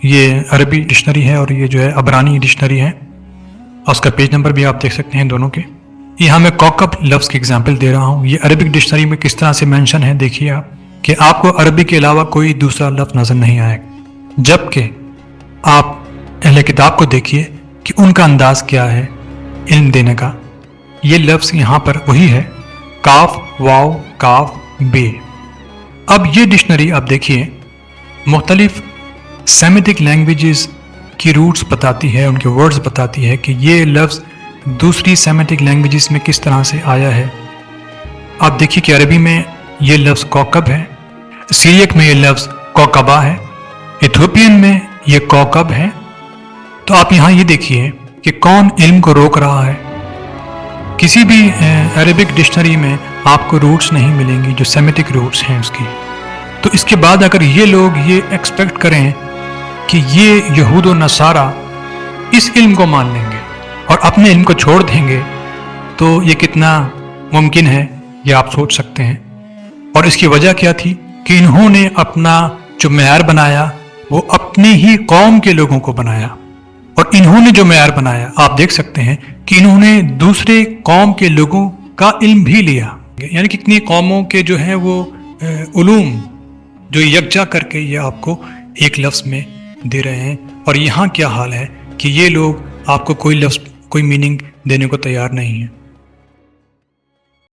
یہ عربی ڈکشنری ہے اور یہ جو ہے عبرانی ڈکشنری ہے، اور اس کا پیج نمبر بھی آپ دیکھ سکتے ہیں دونوں کے۔ یہاں میں کوکب لفظ کی اگزامپل دے رہا ہوں، یہ عربک ڈکشنری میں کس طرح سے مینشن ہے، دیکھیے آپ کہ آپ کو عربی کے علاوہ کوئی دوسرا لفظ نظر نہیں آئے گا، جبکہ آپ اہل کتاب کو دیکھیے کہ ان کا انداز کیا ہے علم دینے کا۔ یہ لفظ یہاں پر وہی ہے، کاف واو کاف بے۔ اب یہ ڈکشنری آپ دیکھیے مختلف سیمیٹک لینگویجز کی روٹس بتاتی ہے، ان کے ورڈز بتاتی ہے کہ یہ لفظ دوسری سیمیٹک لینگویجز میں کس طرح سے آیا ہے۔ آپ دیکھیے کہ عربی میں یہ لفظ کوکب ہے، سیریک میں یہ لفظ کوکبہ ہے، ایتھوپین میں یہ کوکب ہے۔ تو آپ یہاں یہ دیکھیے کہ کون علم کو روک رہا ہے۔ کسی بھی عربک ڈکشنری میں آپ کو روٹس نہیں ملیں گی جو سیمیٹک روٹس ہیں اس کی۔ تو اس کے بعد اگر یہ لوگ یہ ایکسپیکٹ کریں کہ یہ یہود و نصارہ اس علم کو مان لیں گے اور اپنے علم کو چھوڑ دیں گے، تو یہ کتنا ممکن ہے یہ آپ سوچ سکتے ہیں۔ اور اس کی وجہ کیا تھی کہ انہوں نے اپنا جو معیار بنایا وہ اپنی ہی قوم کے لوگوں کو بنایا، اور انہوں نے جو معیار بنایا آپ دیکھ سکتے ہیں کہ انہوں نے دوسرے قوم کے لوگوں کا علم بھی لیا، یعنی کتنی قوموں کے جو ہیں وہ علوم جو یکجا کر کے یہ آپ کو ایک لفظ میں دے رہے ہیں۔ اور یہاں کیا حال ہے کہ یہ لوگ آپ کو کوئی لفظ کوئی میننگ دینے کو تیار نہیں ہیں۔